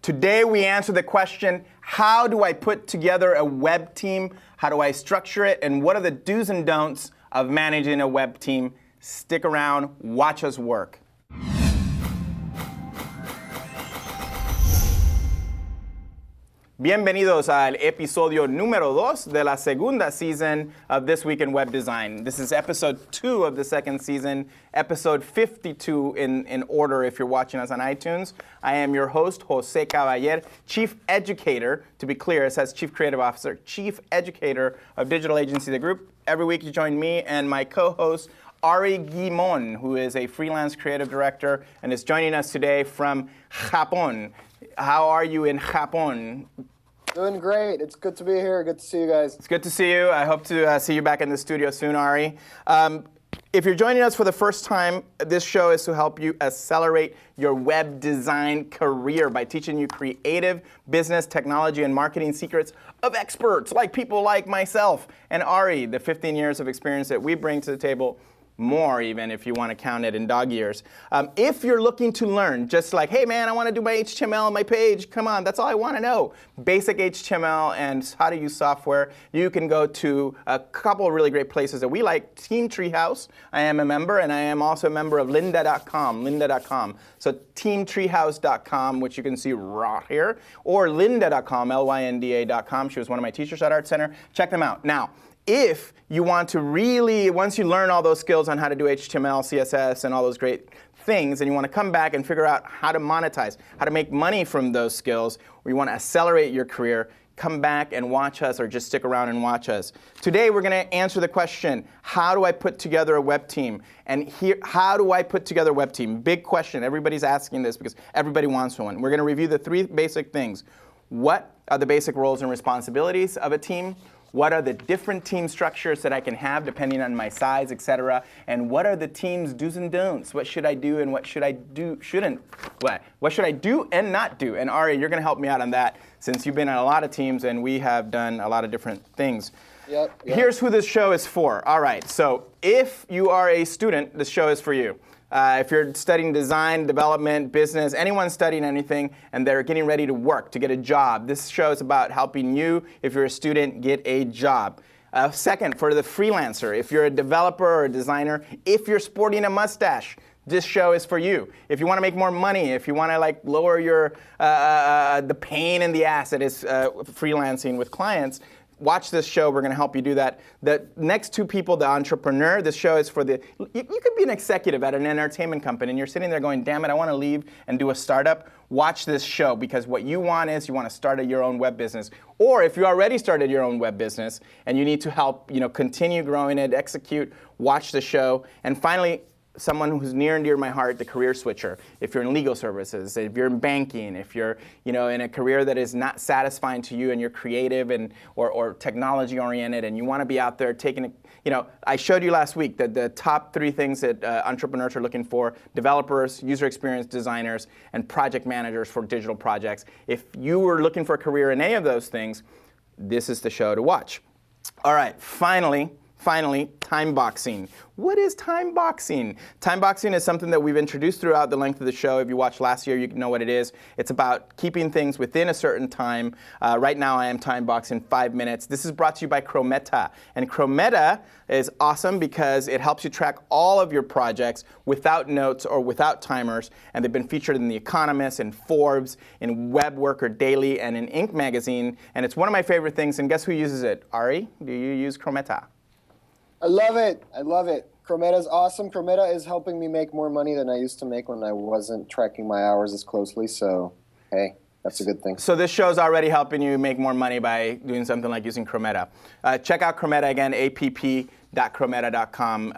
Today we answer the question, how do I put together a web team? How do I structure it? And what are the do's and don'ts of managing a web team? Stick around, watch us work. Bienvenidos al episodio número 2 de la segunda season of This Week in Web Design. This is episode 2 of the second season, episode 52 in order if you're watching us on iTunes. I am your host, Jose Caballero, Chief Educator, to be clear, it says Chief Creative Officer, Chief Educator of Digital Agency The Group. Every week you join me and my co-host, Ari Guimon, who is a freelance creative director and is joining us today from Japón. How are you in Japón? Doing great. It's good to be here. Good to see you guys. It's good to see you. I hope to see you back in the studio soon, Ari. If you're joining us for the first time, this show is to help you accelerate your web design career by teaching you creative business, technology, and marketing secrets of experts like people like myself and Ari, the 15 years of experience that we bring to the table. More even if you want to count it in dog years. If you're looking to learn, just like, hey man, I want to do my HTML on my page, come on, that's all I want to know. Basic HTML and how to use software, you can go to a couple of really great places that we like. Team Treehouse, I am a member, and I am also a member of lynda.com. So teamtreehouse.com, which you can see right here, or lynda.com, lynda.com. She was one of my teachers at Art Center. Check them out. Now, if you want to really, once you learn all those skills on how to do HTML, CSS, and all those great things, and you want to come back and figure out how to monetize, how to make money from those skills, or you want to accelerate your career, come back and watch us, or just stick around and watch us. Today we're going to answer the question, how do I put together a web team? And here, how do I put together a web team? Big question. Everybody's asking this because everybody wants one. We're going to review the 3 basic things. What are the basic roles and responsibilities of a team? What are the different team structures that I can have depending on my size, etc.? And what are the team's do's and don'ts? What should I do and what should I do, shouldn't? What should I do and not do? And Ari, you're going to help me out on that since you've been on a lot of teams and we have done a lot of different things. Yep. Here's who this show is for. All right, so if you are a student, this show is for you. If you're studying design, development, business, anyone studying anything, and they're getting ready to work, to get a job, this show is about helping you, if you're a student, get a job. Second, for the freelancer, if you're a developer or a designer, if you're sporting a mustache, this show is for you. If you want to make more money, if you want to lower your the pain in the ass that is freelancing with clients, watch this show. We're going to help you do that. The next 2 people, the entrepreneur, this show is for the, you could be an executive at an entertainment company and you're sitting there going, damn it, I want to leave and do a startup. Watch this show because what you want is you want to start your own web business. Or if you already started your own web business and you need to help, continue growing it, execute, watch the show. And finally, someone who's near and dear to my heart, the career switcher. If you're in legal services, if you're in banking, if you're in a career that is not satisfying to you and you're creative and or technology oriented and you want to be out there taking I showed you last week that the top 3 things that entrepreneurs are looking for: developers, user experience designers, and project managers for digital projects. If you were looking for a career in any of those things, this is the show to watch. All right, finally, time boxing. What is time boxing? Time boxing is something that we've introduced throughout the length of the show. If you watched last year, you know what it is. It's about keeping things within a certain time. Right now, I am time boxing 5 minutes. This is brought to you by Chrometa. And Chrometa is awesome because it helps you track all of your projects without notes or without timers. And they've been featured in The Economist, in Forbes, in Web Worker Daily, and in Inc. magazine. And it's one of my favorite things. And guess who uses it? Ari, do you use Chrometa? I love it. I love it. Chrometa is awesome. Chrometa is helping me make more money than I used to make when I wasn't tracking my hours as closely. So, hey, that's a good thing. So this show's already helping you make more money by doing something like using Chrometa. Check out Chrometa again, app.chrometa.com.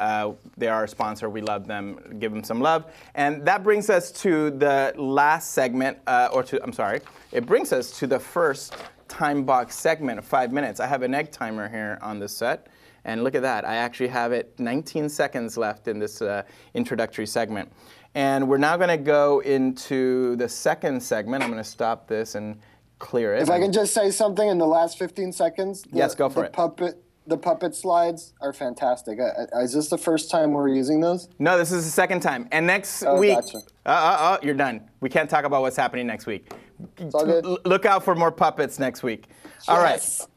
They are a sponsor. We love them. Give them some love. And that brings us to the last segment, it brings us to the first time box segment of 5 minutes. I have an egg timer here on the set. And look at that. I actually have it 19 seconds left in this introductory segment. And we're now going to go into the second segment. I'm going to stop this and clear it. If I can just say something in the last 15 seconds. Yes, go for it. The puppet slides are fantastic. Is this the first time we're using those? No, this is the second time. And next week, gotcha. you're done. We can't talk about what's happening next week. It's all good. Look out for more puppets next week. All right. Yes.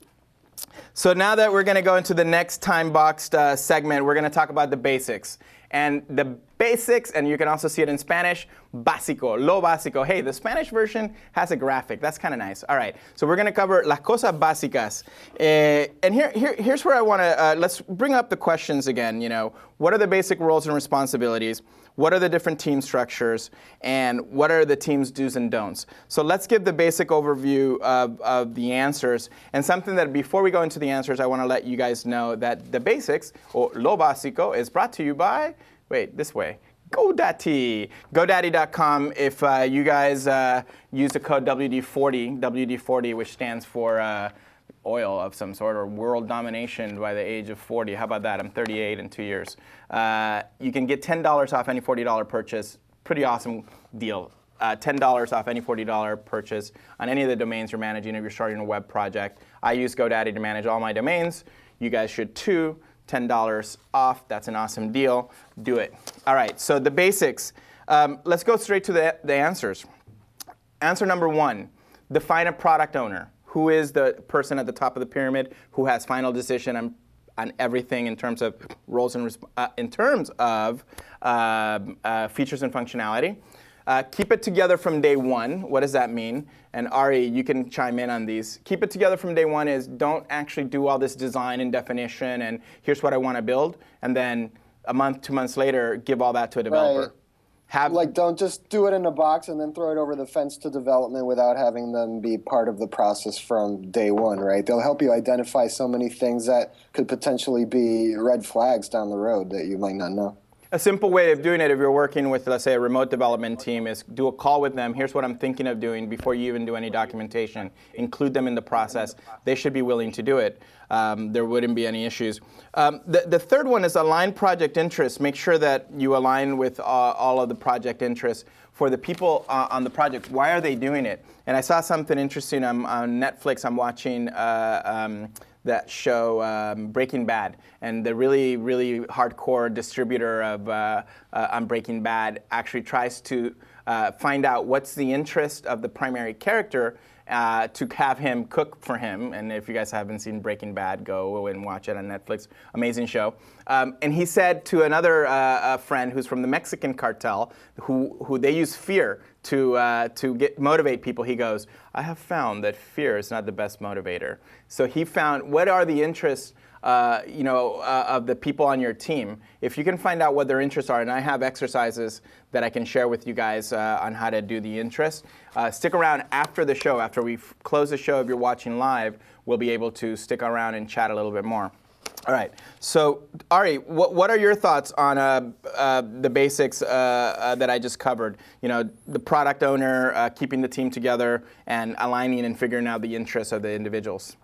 So now that we're going to go into the next time-boxed segment, we're going to talk about the basics. And the basics, and you can also see it in Spanish, básico, lo básico. Hey, the Spanish version has a graphic. That's kind of nice. All right, so we're going to cover las cosas básicas. And here's where I want to, let's bring up the questions again. You know, what are the basic roles and responsibilities? What are the different team structures? And what are the team's do's and don'ts? So let's give the basic overview of the answers. And something that before we go into the answers, I want to let you guys know that the basics, or lo básico, is brought to you by, wait, this way, GoDaddy. GoDaddy.com. If you guys use the code WD40, which stands for oil of some sort, or world domination by the age of 40. How about that? I'm 38 in 2 years. You can get $10 off any $40 purchase. Pretty awesome deal. $10 off any $40 purchase on any of the domains you're managing if you're starting a web project. I use GoDaddy to manage all my domains. You guys should too. $10 off. That's an awesome deal. Do it. All right, so the basics. Let's go straight to the answers. Answer number 1, define a product owner. Who is the person at the top of the pyramid who has final decision on everything in terms of roles and in terms of features and functionality? Keep it together from day one. What does that mean? And Ari, you can chime in on these. Keep it together from day one is don't actually do all this design and definition and here's what I want to build, and then a month, 2 months later, give all that to a developer. Right. Don't just do it in a box and then throw it over the fence to development without having them be part of the process from day one, right? They'll help you identify so many things that could potentially be red flags down the road that you might not know. A simple way of doing it if you're working with, let's say, a remote development team is do a call with them. Here's what I'm thinking of doing before you even do any documentation. Include them in the process. They should be willing to do it. There wouldn't be any issues. The third one is align project interests. Make sure that you align with all of the project interests for the people on the project. Why are they doing it? And I saw something interesting on Netflix. I'm watching that show Breaking Bad, and the really, really hardcore distributor of on Breaking Bad actually tries to find out what's the interest of the primary character to have him cook for him. And if you guys haven't seen Breaking Bad, go and watch it on Netflix. Amazing show. And he said to another friend who's from the Mexican cartel, who they use fear to motivate people. He goes, I have found that fear is not the best motivator. So he found what are the interests of the people on your team. If you can find out what their interests are, and I have exercises that I can share with you guys on how to do the interests. Stick around after the show. After we close the show, if you're watching live, we'll be able to stick around and chat a little bit more. All right. So, Ari, what are your thoughts on the basics that I just covered? You know, the product owner, keeping the team together, and aligning and figuring out the interests of the individuals.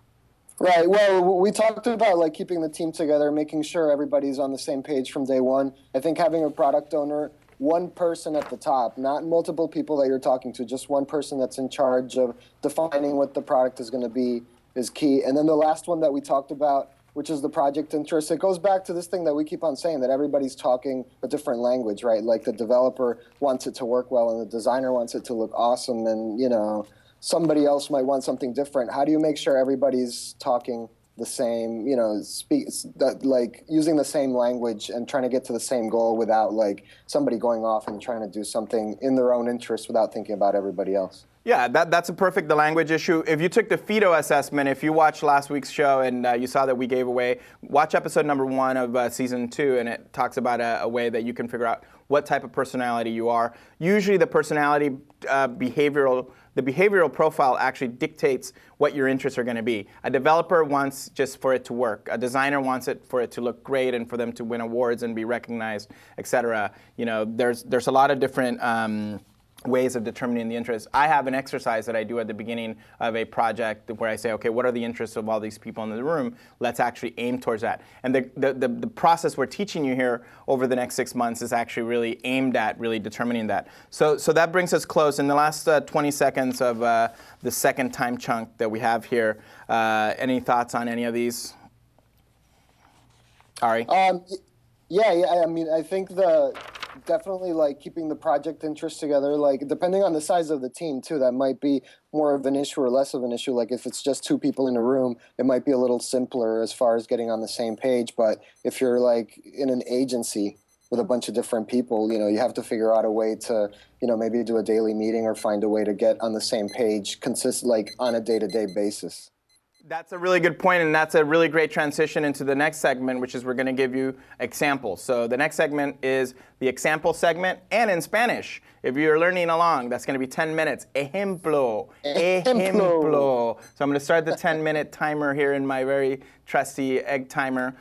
Right. Well, we talked about keeping the team together, making sure everybody's on the same page from day one. I think having a product owner, one person at the top, not multiple people that you're talking to, just one person that's in charge of defining what the product is going to be is key. And then the last one that we talked about, which is the project interest, it goes back to this thing that we keep on saying, that everybody's talking a different language, right? Like the developer wants it to work well and the designer wants it to look awesome, and, somebody else might want something different. How do you make sure everybody's talking the same, using the same language and trying to get to the same goal without somebody going off and trying to do something in their own interest without thinking about everybody else? Yeah, that's a perfect language issue. If you took the FEDO assessment, if you watched last week's show and you saw that we gave away, watch episode number 1 of season 2, and it talks about a way that you can figure out what type of personality you are. Usually the personality the behavioral profile actually dictates what your interests are going to be. A developer wants just for it to work. A designer wants it for it to look great and for them to win awards and be recognized, etc. There's a lot of different ways of determining the interests. I have an exercise that I do at the beginning of a project where I say, okay, what are the interests of all these people in the room? Let's actually aim towards that. And the process we're teaching you here over the next 6 months is actually really aimed at really determining that. So that brings us close. In the last 20 seconds of the second time chunk that we have here, any thoughts on any of these? Ari? Yeah. I mean, I think definitely like keeping the project interest together, like depending on the size of the team too, that might be more of an issue or less of an issue. Like if it's just two people in a room, it might be a little simpler as far as getting on the same page. But if you're like in an agency with a bunch of different people, you have to figure out a way to, maybe do a daily meeting or find a way to get on the same page like on a day-to-day basis. That's a really good point, and that's a really great transition into the next segment, which is we're going to give you examples. So the next segment is the example segment, and in Spanish. If you're learning along, that's going to be 10 minutes. Ejemplo. Ejemplo. So I'm going to start the 10-minute timer here in my very trusty egg timer.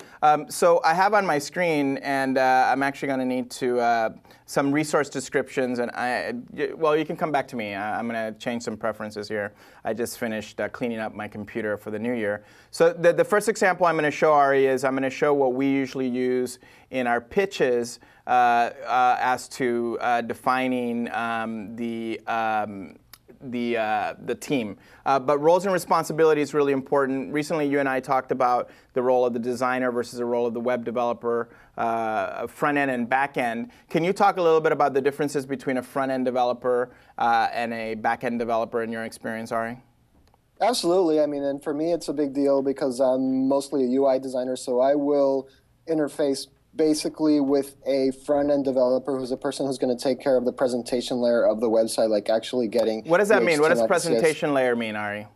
So I have on my screen, and I'm actually going to need to some resource descriptions. And well, you can come back to me. I'm going to change some preferences here. I just finished cleaning up my computer for the new year. So the first example I'm going to show, Ari, is I'm going to show what we usually use in our pitches as to defining the team. But roles and responsibilities is really important. Recently, you and I talked about the role of the designer versus the role of the web developer, front end and back end. Can you talk a little bit about the differences between a front end developer and a back end developer in your experience, Ari? Absolutely. I mean, and for me, it's a big deal because I'm mostly a UI designer, so I will interface basically with a front-end developer who's a person who's going to take care of the presentation layer of the website, like actually getting... What does that mean? What does presentation layer mean, Ari?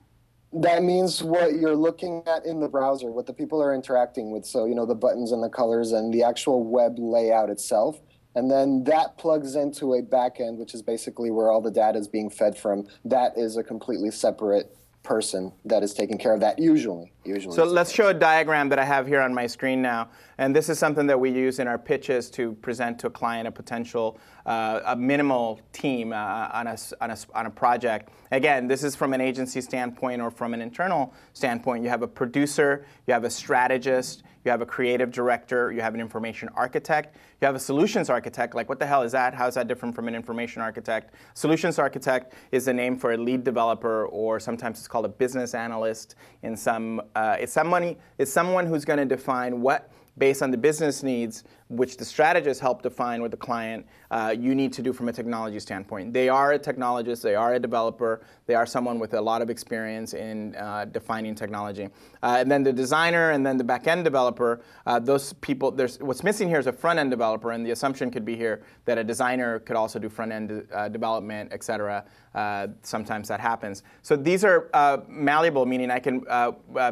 That means what you're looking at in the browser, what the people are interacting with. So, the buttons and the colors and the actual web layout itself. And then that plugs into a backend, which is basically where all the data is being fed from. That is a completely separate person that is taking care of that usually. So let's show a diagram that I have here on my screen now. And this is something that we use in our pitches to present to a client a potential, a minimal team on a project. Again, this is from an agency standpoint or from an internal standpoint. You have a producer, you have a strategist, you have a creative director, you have an information architect, you have a solutions architect. Like, what the hell is that? How is that different from an information architect? Solutions architect is the name for a lead developer, or sometimes it's called a business analyst. In some, it's someone who's going to define what, based on the business needs, which the strategists help define with the client, you need to do from a technology standpoint. They are a technologist, they are a developer, they are someone with a lot of experience in defining technology. And then the designer and then the back-end developer, those people, what's missing here is a front-end developer, and the assumption could be here that a designer could also do front-end development, et cetera. Sometimes that happens. So these are malleable, meaning I can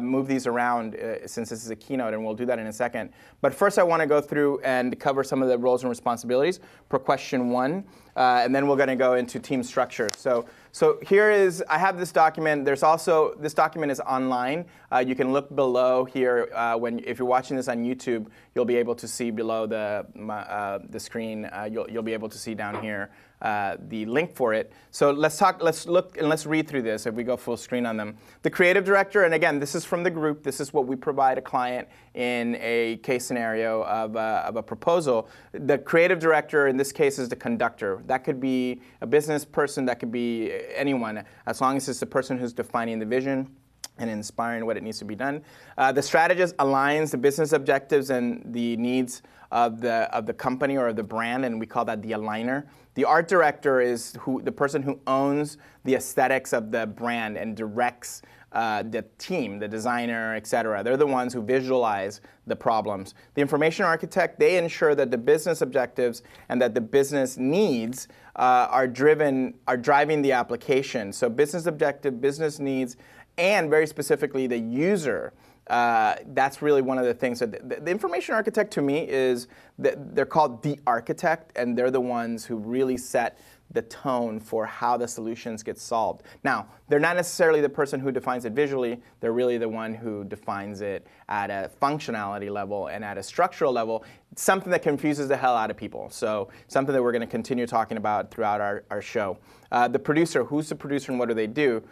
move these around since this is a keynote, and we'll do that in a second. But first I want to go through and cover some of the roles and responsibilities per question one, and then we're going to go into team structure. So here is, I have this document. There's also, this document is online. You can look below here. If you're watching this on YouTube, you'll be able to see below the screen. You'll be able to see down here the link for it. So let's look and let's read through this if we go full screen on them. The creative director, and again, this is from the group. This is what we provide a client in a case scenario of a proposal. The creative director in this case is the conductor. That could be a business person, that could be anyone, as long as it's the person who's defining the vision and inspiring what it needs to be done. The strategist aligns the business objectives and the needs of the company or of the brand, and we call that the aligner. The art director is the person who owns the aesthetics of the brand and directs the team, the designer, et cetera. They're the ones who visualize the problems. The information architect, they ensure that the business objectives and that the business needs are driving the application. So business objective, business needs, and very specifically the user. That's really one of the things that the information architect to me is that they're called the architect, and they're the ones who really set the tone for how the solutions get solved. Now, they're not necessarily the person who defines it visually. They're really the one who defines it at a functionality level and at a structural level. It's something that confuses the hell out of people. So something that we're going to continue talking about throughout our show. The producer, who's the producer and what do they do?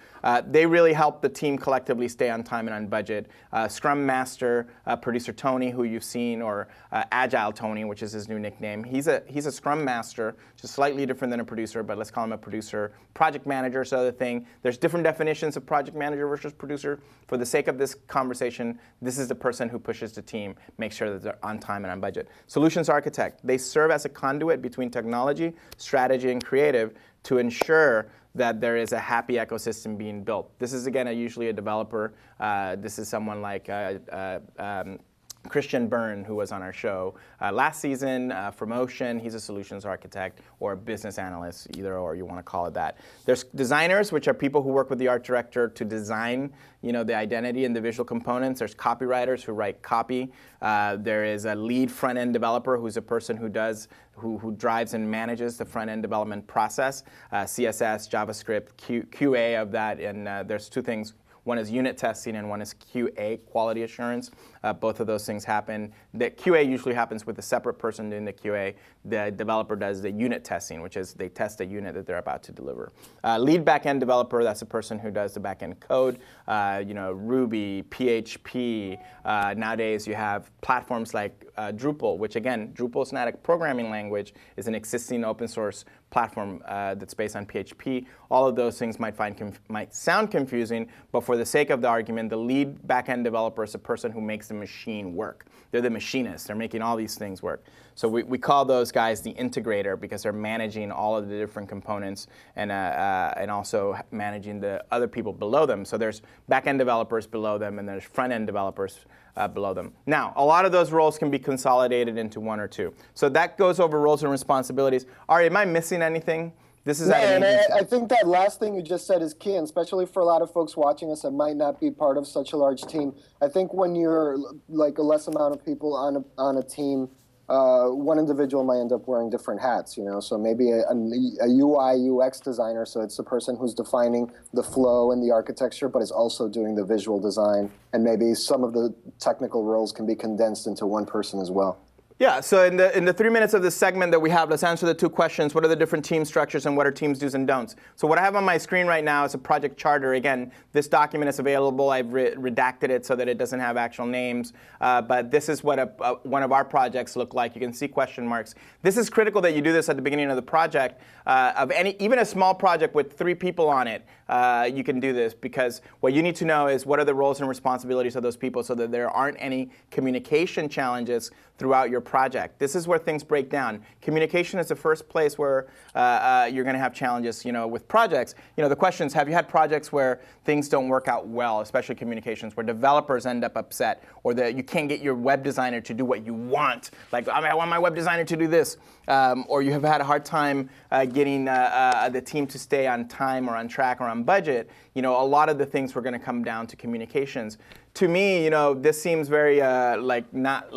They really help the team collectively stay on time and on budget. Scrum Master, producer Tony, who you've seen, or Agile Tony, which is his new nickname. He's a Scrum Master, just slightly different than a producer, but let's call him a producer. Project Manager is the other thing. There's different definitions of project manager versus producer. For the sake of this conversation, this is the person who pushes the team, makes sure that they're on time and on budget. Solutions Architect, they serve as a conduit between technology, strategy, and creative to ensure that there is a happy ecosystem being built. This is, again, usually a developer. This is someone like Christian Byrne, who was on our show last season for Motion. He's a solutions architect or a business analyst, either or you want to call it that. There's designers, which are people who work with the art director to design, the identity and the visual components. There's copywriters who write copy. There is a lead front-end developer, who's a person who drives and manages the front-end development process, CSS, JavaScript, QA of that, and there's two things. One is unit testing and one is QA, quality assurance. Both of those things happen. The QA usually happens with a separate person doing the QA. The developer does the unit testing, which is they test a unit that they're about to deliver. Lead backend developer, that's the person who does the backend code. Ruby, PHP. Nowadays you have platforms like Drupal, which again, Drupal is not a programming language, is an existing open source platform that's based on PHP. All of those things might sound confusing, but for the sake of the argument, the lead backend developer is a person who makes the machine work. They're the machinists. They're making all these things work. So we call those guys the integrator because they're managing all of the different components and also managing the other people below them. So there's backend developers below them and there's front-end developers below them. Now, a lot of those roles can be consolidated into one or two. So that goes over roles and responsibilities. Ari, am I missing anything? This is I think that last thing you just said is key, and especially for a lot of folks watching us that might not be part of such a large team. I think when you're like a less amount of people on a team, one individual might end up wearing different hats, So maybe a UI, UX designer, so it's the person who's defining the flow and the architecture, but is also doing the visual design. And maybe some of the technical roles can be condensed into one person as well. Yeah, so in the 3 minutes of this segment that we have, let's answer the two questions. What are the different team structures and what are teams' do's and don'ts? So what I have on my screen right now is a project charter. Again, this document is available. I've redacted it so that it doesn't have actual names. But this is what one of our projects look like. You can see question marks. This is critical that you do this at the beginning of the project. Even a small project with 3 people on it, you can do this because what you need to know is what are the roles and responsibilities of those people so that there aren't any communication challenges throughout your project. This is where things break down. Communication is the first place where you're going to have challenges, with projects. The question is, have you had projects where things don't work out well, especially communications, where developers end up upset, or that you can't get your web designer to do what you want? Like, I want my web designer to do this. Or you have had a hard time getting the team to stay on time or on track or on budget. A lot of the things were going to come down to communications. To me, this seems very not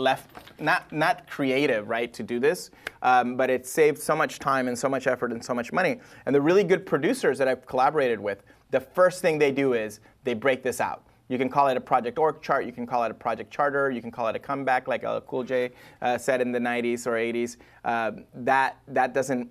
creative, right, to do this, but it saved so much time and so much effort and so much money. And the really good producers that I've collaborated with, the first thing they do is they break this out. You can call it a project org chart. You can call it a project charter. You can call it a comeback, like Cool J said in the 90s or 80s.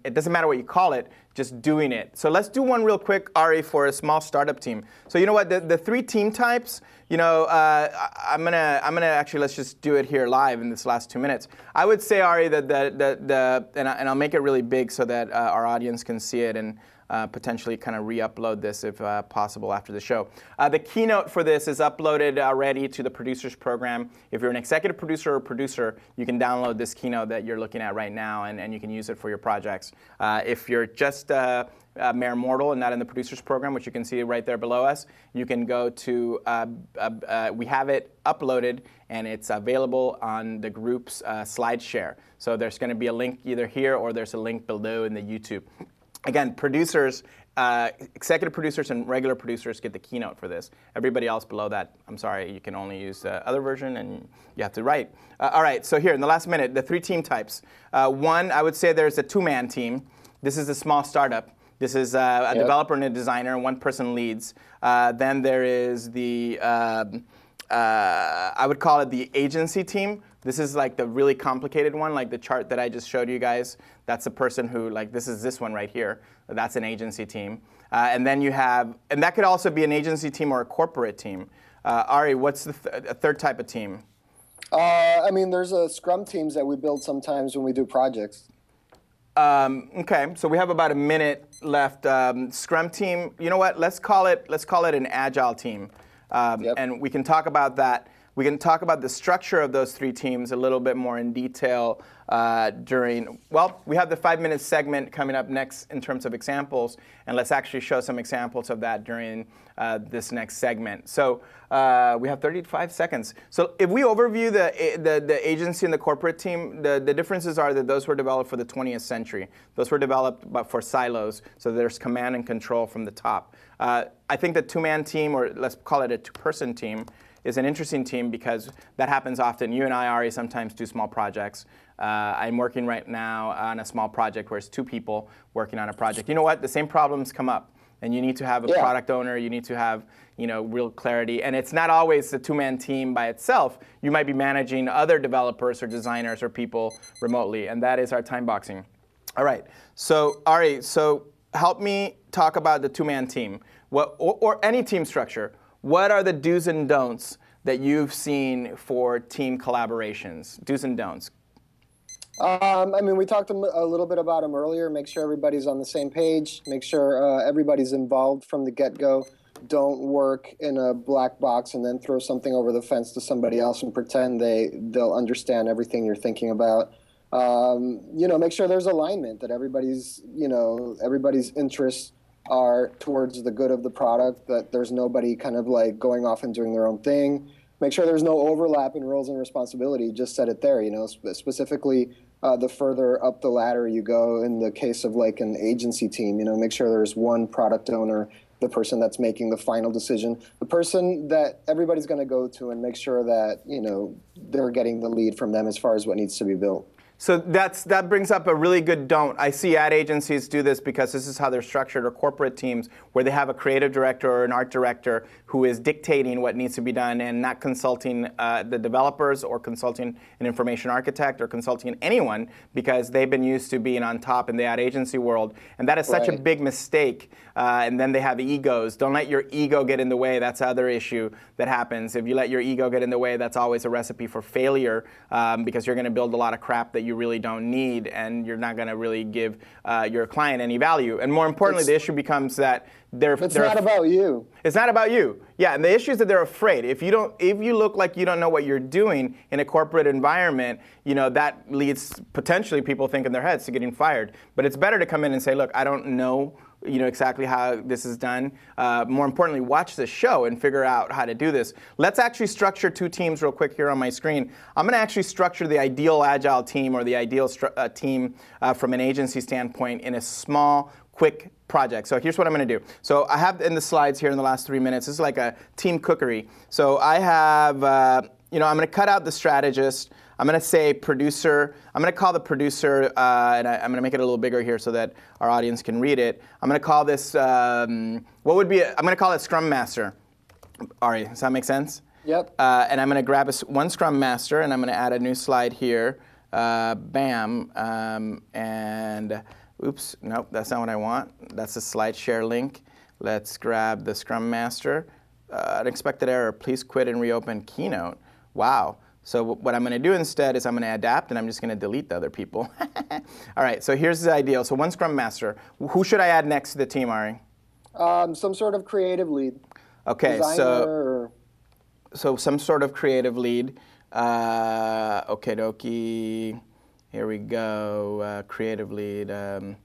It doesn't matter what you call it, just doing it. So let's do one real quick, Ari, for a small startup team. So you know what? The 3 team types. I'm gonna actually, let's just do it here live in this last 2 minutes. I would say, Ari, that and I'll make it really big so that our audience can see it and potentially kind of re-upload this if possible after the show. The keynote for this is uploaded already to the producers program. If you're an executive producer or producer, you can download this keynote that you're looking at right now, and you can use it for your projects. If you're just a mere mortal and not in the producers program, which you can see right there below us, you can go to, we have it uploaded and it's available on the group's SlideShare. So there's going to be a link either here or there's a link below in the YouTube. Again, producers, executive producers and regular producers get the keynote for this. Everybody else below that, I'm sorry, you can only use the other version and you have to write. All right, so here in the last minute, the 3 team types. One, I would say there's a 2-man team. This is a small startup. This is a developer and a designer, and one person leads. Then there is the I would call it the agency team. This is like the really complicated one, like the chart that I just showed you guys. That's the person who, like, this is this one right here. That's an agency team. And then you have, and that could also be an agency team or a corporate team. Ari, what's the third type of team? I mean, there's Scrum teams that we build sometimes when we do projects. Okay, so we have about a minute left. Scrum team, you know what? Let's call it an agile team, and we can talk about that. We can talk about the structure of those three teams a little bit more in detail during. Well, we have the 5-minute segment coming up next in terms of examples, and let's actually show some examples of that during this next segment. So we have 35 seconds. So if we overview the agency and the corporate team, the differences are that those were developed for the 20th century. Those were developed for silos, so there's command and control from the top. I think the two-man team, or let's call it a two-person team, is an interesting team because that happens often. You and I, Ari, sometimes do small projects. I'm working right now on a small project where it's 2 people working on a project. You know what? The same problems come up. And you need to have a product owner. You need to have, real clarity. And it's not always the two-man team by itself. You might be managing other developers or designers or people remotely. And that is our time boxing. All right. So, Ari, help me talk about the two-man team or any team structure. What are the do's and don'ts that you've seen for team collaborations? Do's and don'ts. I mean, we talked a little bit about them earlier. Make sure everybody's on the same page. Make sure everybody's involved from the get-go. Don't work in a black box and then throw something over the fence to somebody else and pretend they'll understand everything you're thinking about. Make sure there's alignment, that everybody's interests are towards the good of the product, that there's nobody kind of like going off and doing their own thing. Make sure there's no overlap in roles and responsibility. Just set it there, specifically the further up the ladder you go in the case of like an agency team, make sure there's one product owner, the person that's making the final decision, the person that everybody's going to go to, and make sure that, they're getting the lead from them as far as what needs to be built. So that brings up a really good don't. I see ad agencies do this because this is how they're structured, or corporate teams where they have a creative director or an art director who is dictating what needs to be done and not consulting the developers or consulting an information architect or consulting anyone, because they've been used to being on top in the ad agency world. And that is such a big mistake. And then they have egos. Don't let your ego get in the way. That's the other issue that happens. If you let your ego get in the way, that's always a recipe for failure, because you're going to build a lot of crap that you really don't need, and you're not going to really give your client any value. And more importantly, the issue becomes that it's not about you. It's not about you. Yeah, and the issue is that they're afraid. If you look like you don't know what you're doing in a corporate environment, that leads potentially people think in their heads to getting fired. But it's better to come in and say, look, I don't know exactly how this is done. More importantly, watch the show and figure out how to do this. Let's actually structure 2 teams real quick here on my screen. I'm going to actually structure the ideal agile team, or the ideal team from an agency standpoint, in a small, quick project. So here's what I'm going to do. So I have in the slides here in the last 3 minutes, this is like a team cookery. So I have, I'm going to cut out the strategist. I'm going to say producer. I'm going to call the producer, and I'm going to make it a little bigger here so that our audience can read it. I'm going to call this, I'm going to call it Scrum Master. Ari, does that make sense? Yep. And I'm going to grab one Scrum Master, and I'm going to add a new slide here. Bam. And oops, nope, that's not what I want. That's a slide share link. Let's grab the Scrum Master. Unexpected error. Please quit and reopen Keynote. Wow. So what I'm going to do instead is I'm going to adapt, and I'm just going to delete the other people. All right, so here's the ideal. So one Scrum Master. Who should I add next to the team, Ari? Some sort of creative lead. Okay, Designer, so some sort of creative lead. Okay, dokie. Here we go. Creative lead. There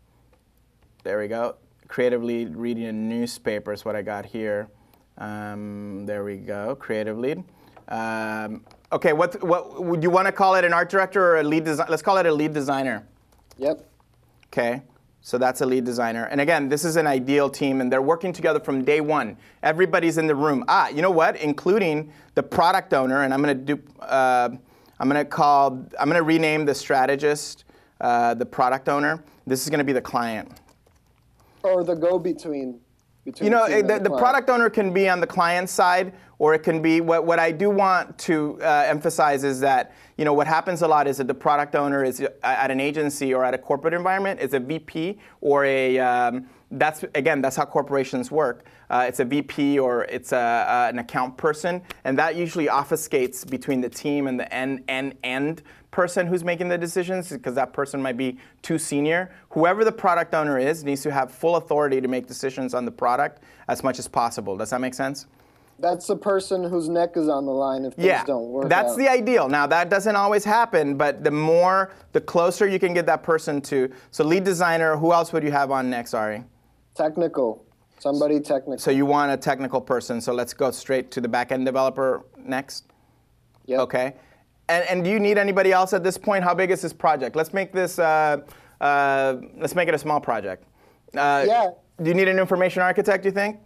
we go. Creative lead reading a newspaper is what I got here. There we go. Creative lead. Okay, what would you want to call it? An art director or a lead designer? Let's call it a lead designer. Yep. Okay, so that's a lead designer. And again, this is an ideal team, and they're working together from day one. Everybody's in the room. You know what? Including the product owner, and I'm going to do. I'm going to rename the strategist the product owner. This is going to be the client. Or the go-between. between You know, the team and the client? product owner can be on the client side, or it can be, what I do want to emphasize is that, you know, what happens a lot is that the product owner is at an agency or at a corporate environment is a VP or that's how corporations work. It's a VP or it's an account person, and that usually obfuscates between the team and the end person who's making the decisions, because that person might be too senior. Whoever the product owner is needs to have full authority to make decisions on the product as much as possible. Does that make sense? That's the person whose neck is on the line if things don't work that's out. the ideal. Now, that doesn't always happen, but the closer you can get that person to. So lead designer, who else would you have on next, Ari? Technical. Somebody technical. So you want a technical person. So let's go straight to the back-end developer next. Yep. Okay. And do you need anybody else at this point? How big is this project? Let's make this. Let's make it a small project. Yeah. Do you need an information architect, you think?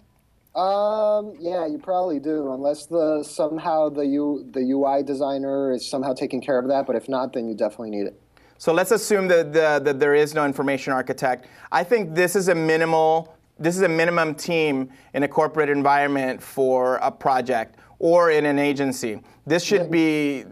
Yeah, you probably do, unless somehow the UI designer is somehow taking care of that. But if not, then you definitely need it. So let's assume that there is no information architect. I think this is a minimum team in a corporate environment for a project or in an agency. This should be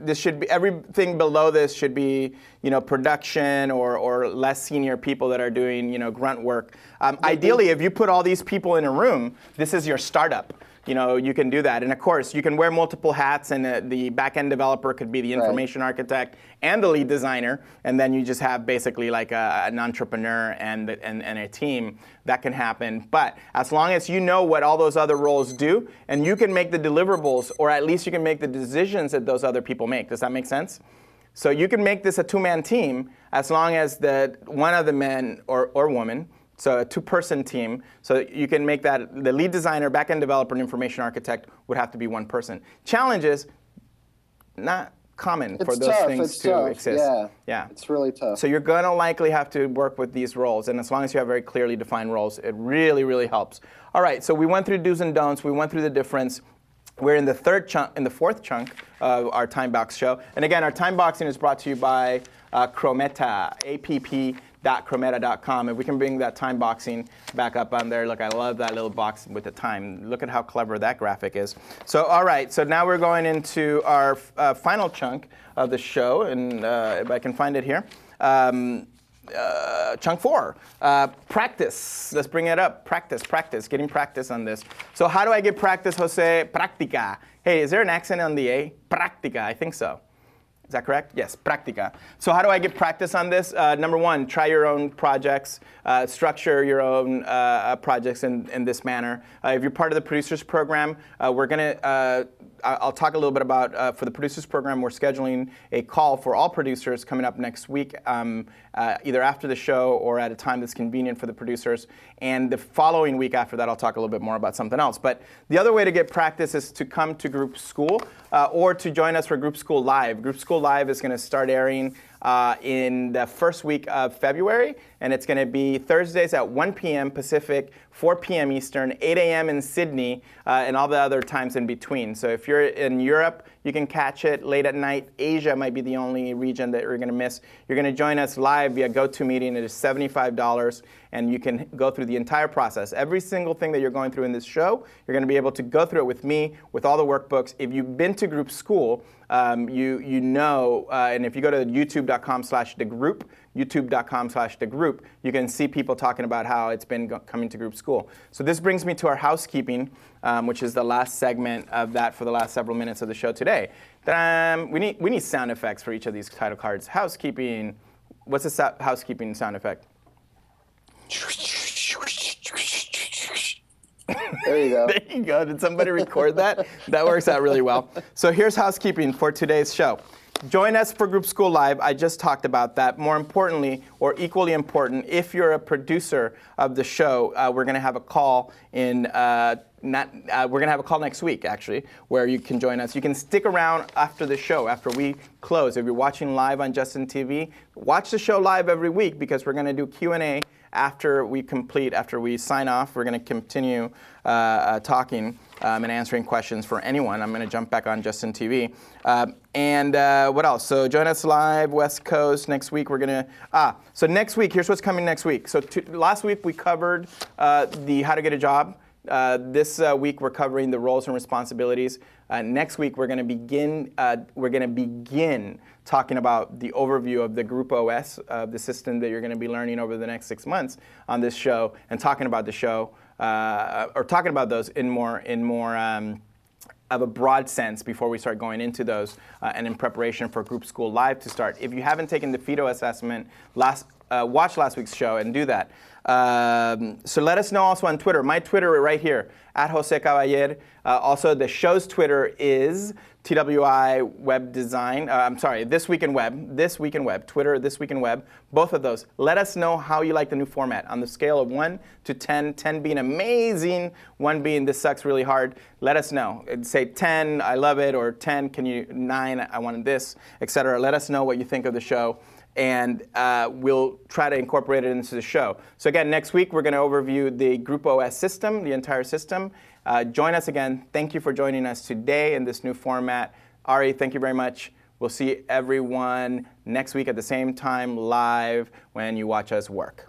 everything below this should be, you know, production or less senior people that are doing, you know, grunt work. Ideally, if you put all these people in a room, this is your startup. You know, you can do that. And of course, you can wear multiple hats, and the back-end developer could be the information architect and the lead designer, and then you just have basically like an entrepreneur and a team. That can happen. But as long as you know what all those other roles do, and you can make the deliverables, or at least you can make the decisions that those other people make. Does that make sense? So you can make this a two-man team as long as one of the men or woman, so a two-person team, so you can make that the lead designer, back-end developer, and information architect would have to be one person. Challenges, not common for those things to exist. Yeah, it's really tough. So you're going to likely have to work with these roles, and as long as you have very clearly defined roles, it really, really helps. All right, so we went through do's and don'ts. We went through the difference. We're in the fourth chunk of our time box show, and again, our time boxing is brought to you by Chrometa, app.chrometa.com. If we can bring that time boxing back up on there. Look, I love that little box with the time. Look at how clever that graphic is. So, all right, so now we're going into our final chunk of the show, and if I can find it here. Chunk 4, practice. Let's bring it up. Practice, getting practice on this. So how do I get practice, Jose? Práctica. Hey, is there an accent on the A? Práctica, I think so. Is that correct? Yes, práctica. So how do I get practice on this? Number one, try your own projects. Structure your own projects in this manner. If you're part of the producers program, we're going to, I'll talk a little bit about, for the producers program, we're scheduling a call for all producers coming up next week, either after the show or at a time that's convenient for the producers. And the following week after that, I'll talk a little bit more about something else. But the other way to get practice is to come to Group School or to join us for Group School Live. Group School Live is going to start airing in the first week of February, and it's going to be Thursdays at 1 p.m. Pacific, 4 p.m. Eastern, 8 a.m. in Sydney, and all the other times in between. So if you're in Europe, you can catch it late at night. Asia might be the only region that you're going to miss. You're going to join us live via GoToMeeting. It is $75, and you can go through the entire process. Every single thing that you're going through in this show, you're going to be able to go through it with me, with all the workbooks. If you've been to Group School, you know, and if you go to youtube.com/thegroup, youtube.com/thegroup, you can see people talking about how it's been coming to Group School. So this brings me to our housekeeping, which is the last segment of that for the last several minutes of the show today. We need sound effects for each of these title cards. Housekeeping. What's a housekeeping sound effect? There you go. There you go. Did somebody record that? That works out really well. So here's housekeeping for today's show. Join us for Group School Live. I just talked about that. More importantly, or equally important, if you're a producer of the show, we're going to have a call in. We're going to have a call next week, actually, where you can join us. You can stick around after the show, after we close. If you're watching live on Justin TV, watch the show live every week because we're going to do Q&A after we sign off. We're going to continue talking and answering questions for anyone. I'm going to jump back on Justin TV. And what else? So join us live, West Coast. Next week we're going to, so next week, here's what's coming next week. So last week we covered the how to get a job. This week we're covering the roles and responsibilities. Next week we're going to begin. Talking about the overview of the Group OS, the system that you're going to be learning over the next 6 months on this show, and talking about the show, or talking about those in more of a broad sense before we start going into those, and in preparation for Group School Live to start. If you haven't taken the FEDO assessment, watch last week's show and do that. So let us know also on Twitter. My Twitter right here, @Jose also, the show's Twitter is TWI Web Design. I'm sorry, This Week in Web. Twitter, This Week in Web. Both of those. Let us know how you like the new format on the scale of 1 to 10. 10 being amazing, 1 being this sucks really hard. Let us know. Say 10, I love it, or 10, 9, I wanted this, etc. Let us know what you think of the show, and we'll try to incorporate it into the show. So again, next week we're going to overview the Group OS system, the entire system. Join us again. Thank you for joining us today in this new format. Ari, thank you very much. We'll see everyone next week at the same time live when you watch us work.